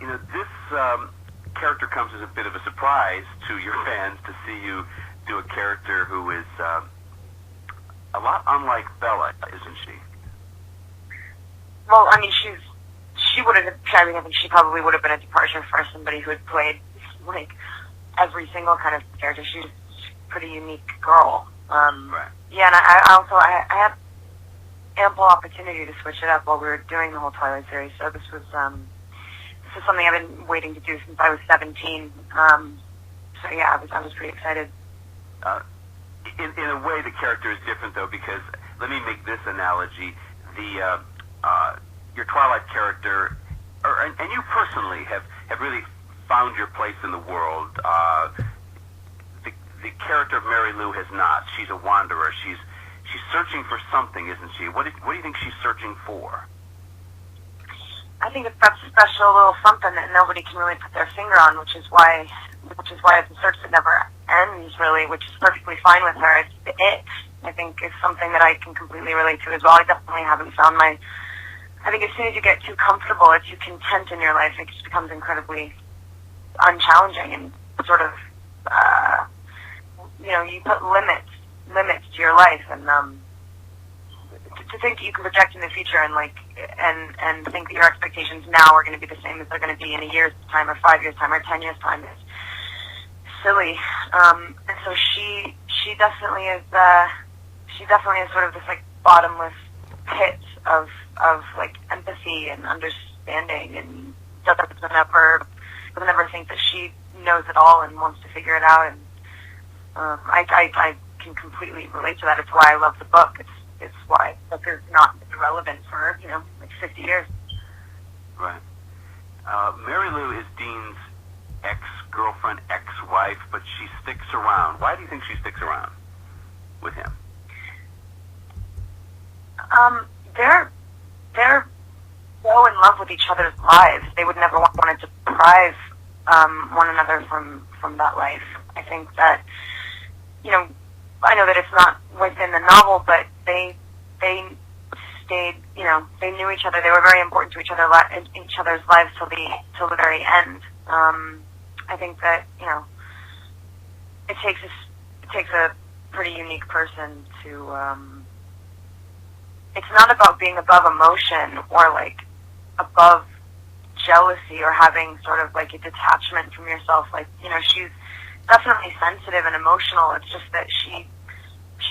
This character comes as a bit of a surprise to your fans to see you do a character who is a lot unlike Bella, isn't she? Well, I mean, she would have. I mean, I think she probably would have been a departure for somebody who had played like every single kind of character. She's a pretty unique girl. Right. Yeah, and I had ample opportunity to switch it up while we were doing the whole Twilight series. So this was something I've been waiting to do since I was 17. So yeah, I was pretty excited. In a way, the character is different though, because let me make this analogy: your Twilight character, and you personally have really found your place in the world. The character of Mary Lou has not. She's a wanderer. She's searching for something, isn't she? What do you think she's searching for? I think it's that special little something that nobody can really put their finger on, which is why it's a search that never ends, really, which is perfectly fine with her. It's the it, I think, is something that I can completely relate to as well. I definitely haven't found I think as soon as you get too comfortable or too content in your life, it just becomes incredibly unchallenging and sort of, you put limits to your life, and to think that you can project in the future and and think that your expectations now are going to be the same as they're going to be in a year's time or 5 years' time or 10 years' time is silly. And so she definitely is sort of this like bottomless pit of like empathy and understanding, and doesn't ever think that she knows it all and wants to figure it out. And I can completely relate to that. It's why I love the book. It's why the book is not irrelevant for, like 50 years. Right. Mary Lou is Dean's ex-girlfriend, ex-wife, but she sticks around. Why do you think she sticks around with him? They're so in love with each other's lives. They would never want to deprive one another from that life. I think that, I know that it's not within the novel, but they stayed, they knew each other. They were very important to each other's lives till the very end. I think that, it takes a pretty unique person to, it's not about being above emotion or like above jealousy or having sort of like a detachment from yourself. Like, she's definitely sensitive and emotional. It's just that she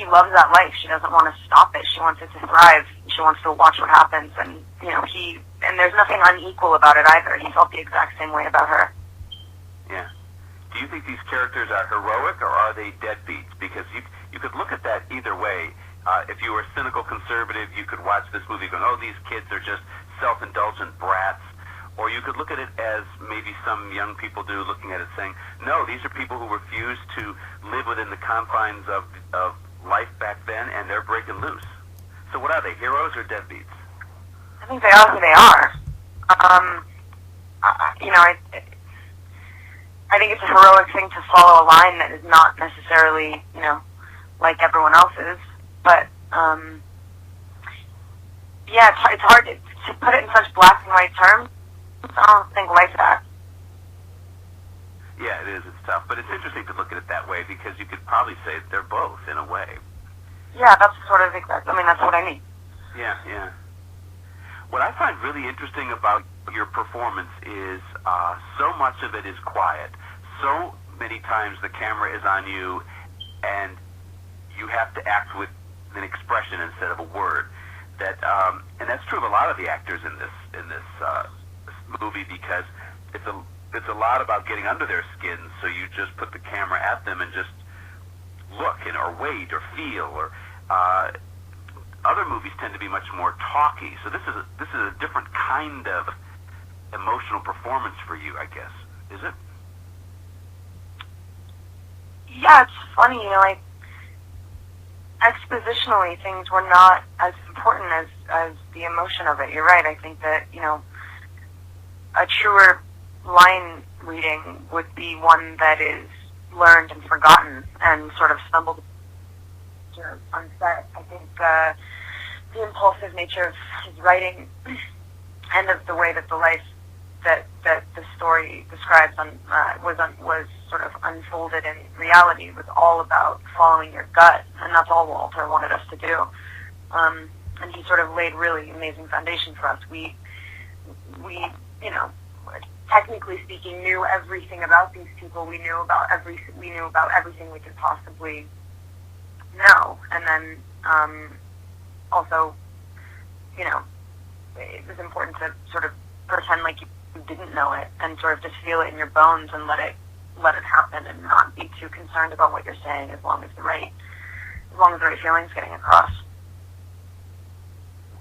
loves that life. She doesn't want to stop it. She wants it to thrive. She wants to watch what happens. And, and there's nothing unequal about it either. He felt the exact same way about her. Yeah. Do you think these characters are heroic or are they deadbeats? Because you could look at that either way. If you were a cynical conservative, you could watch this movie going, oh, these kids are just self-indulgent brats. Or you could look at it as maybe some young people do, looking at it saying, no, these are people who refuse to live within the confines of life back then, and they're breaking loose. So what are they, heroes or deadbeats? I think they are who they are. I think it's a heroic thing to follow a line that is not necessarily, like everyone else's. But, yeah, it's hard to put it in such black and white terms. I don't think like that. Yeah, it is. It's tough. But it's interesting to look at it that way, because you could probably say they're both, in a way. Yeah, that's sort of exactly. I mean, that's what I mean. Yeah, yeah. What I find really interesting about your performance is so much of it is quiet. So many times the camera is on you, and you have to act with an expression instead of a word. That, and that's true of a lot of the actors in this movie, because it's a lot about getting under their skin. So you just put the camera at them and just look, or wait, or feel, or other movies tend to be much more talky. So this is a different kind of emotional performance for you, I guess. Is it? Yeah, it's funny, like expositionally, things were not as important as the emotion of it. You're right. I think that, a truer line reading would be one that is learned and forgotten and sort of stumbled on set. I think the impulsive nature of his writing and of the way that the life that the story describes was sort of unfolded in reality was all about following your gut, and that's all Walter wanted us to do. And he sort of laid really amazing foundation for us. We technically speaking, knew everything about these people. We knew about everything we could possibly know, and then also, it was important to sort of pretend like you didn't know it and sort of just feel it in your bones and let it happen and not be too concerned about what you're saying as long as the right feeling's getting across.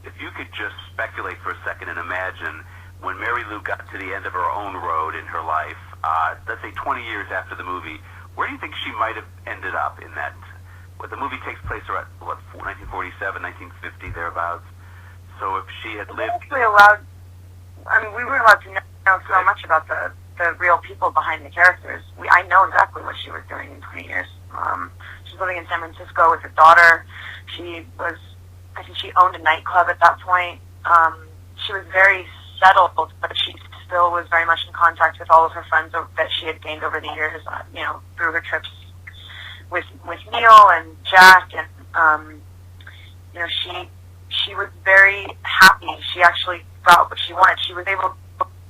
If you could just speculate for a second and imagine when Mary Lou got to the end of her own road in her life, let's say 20 years after the movie, where do you think she might have ended up in that? Well, the movie takes place around, 1947, 1950, thereabouts. So if she had lived... We were allowed to know so much about the real people behind the characters. I know exactly what she was doing in 20 years. She was living in San Francisco with her daughter. I think she owned a nightclub at that point. She was very settled, but she still was very much in contact with all of her friends that she had gained over the years, through her trips with Neil and Jack, and she was very happy. She actually got what she wanted. She was able.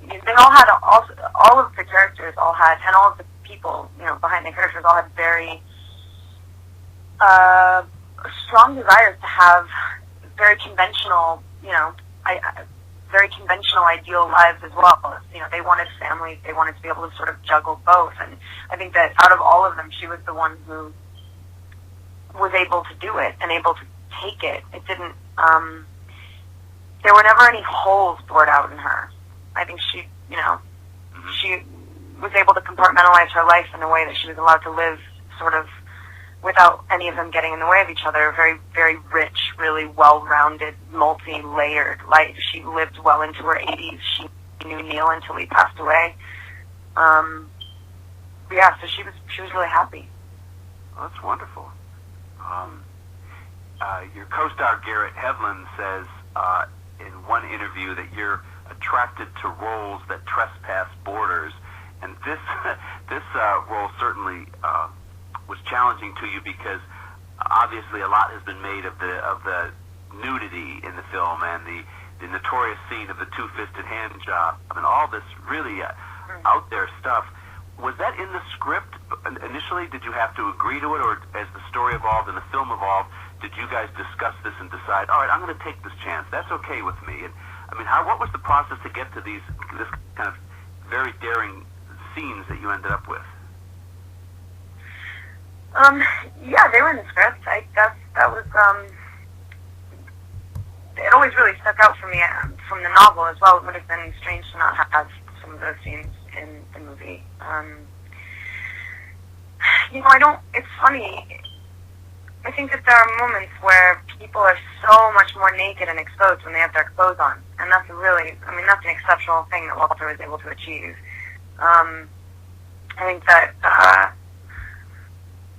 They all had all of the characters and all of the people behind the characters all had very strong desires to have very conventional, very conventional ideal lives as well. They wanted families. They wanted to be able to sort of juggle both. And I think that out of all of them, she was the one who was able to do it and able to take it. It didn't, there were never any holes bored out in her. I think she was able to compartmentalize her life in a way that she was allowed to live sort of without any of them getting in the way of each other. A very, very rich, really well-rounded, multi-layered life. She lived well into her 80s. She knew Neil until he passed away. So she was really happy. Well, that's wonderful. Your co-star Garrett Hedlund says in one interview that you're attracted to roles that trespass borders, and this role certainly was challenging to you because obviously a lot has been made of the nudity in the film and the notorious scene of the two-fisted hand job and all this really out there stuff. Was that in the script initially? Did you have to agree to it, or as the story evolved and the film evolved, did you guys discuss this and decide, all right, I'm going to take this chance. That's okay with me. And what was the process to get to this kind of very daring scenes that you ended up with? They were in the script. That was, it always really stuck out for me from the novel as well. It would have been strange to not have some of those scenes in the movie. It's funny. I think that there are moments where people are so much more naked and exposed when they have their clothes on. And that's that's an exceptional thing that Walter was able to achieve. I think that,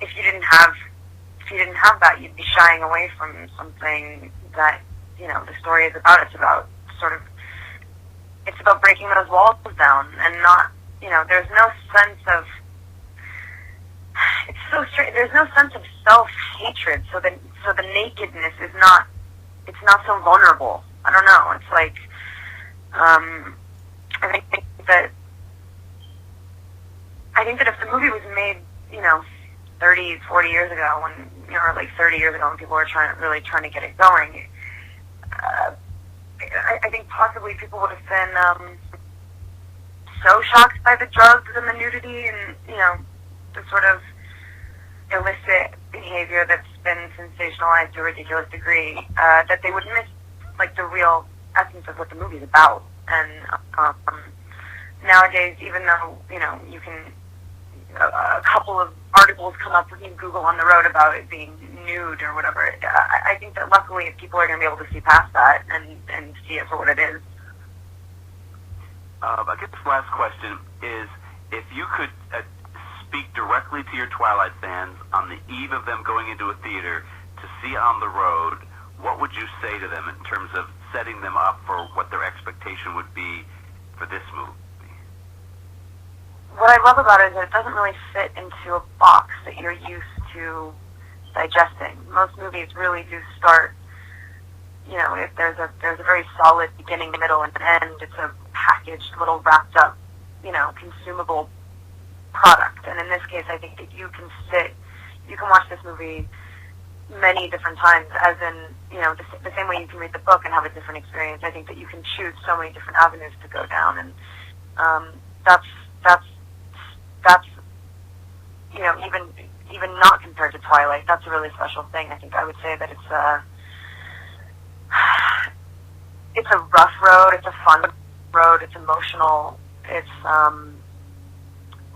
if you didn't have that, you'd be shying away from something that, the story is about. It's about it's about breaking those walls down and not, there's no sense of, it's so strange, there's no sense of self-hatred, so the nakedness is not, it's not so vulnerable. I don't know, it's like, I think that if the movie was made, 30, 40 years ago or like 30 years ago when people were trying to get it going, I think possibly people would have been so shocked by the drugs and the nudity and, the sort of illicit behavior that's been sensationalized to a ridiculous degree, that they would miss, like, the real essence of what the movie's about. And nowadays, even though, you can, a couple of articles come up when you Google on the road about it being nude or whatever, I think that luckily people are going to be able to see past that and see it for what it is. I guess this last question is, if you could speak directly to your Twilight fans on the eve of them going into a theater to see On the Road, what would you say to them in terms of setting them up for what their expectation would be for this movie? what I love about it is that it doesn't really fit into a box that you're used to digesting. Most movies really do start, if there's a very solid beginning, middle, and end. It's a packaged, little wrapped up, consumable product. And in this case, I think that you can watch this movie many different times, as in, the same way you can read the book and have a different experience. I think that you can choose so many different avenues to go down, and that's even not compared to Twilight, that's a really special thing. I think I would say that it's a rough road, it's a fun road, it's emotional, there's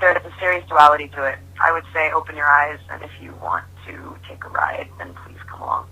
a serious duality to it. I would say open your eyes, and if you want to take a ride, then please come along.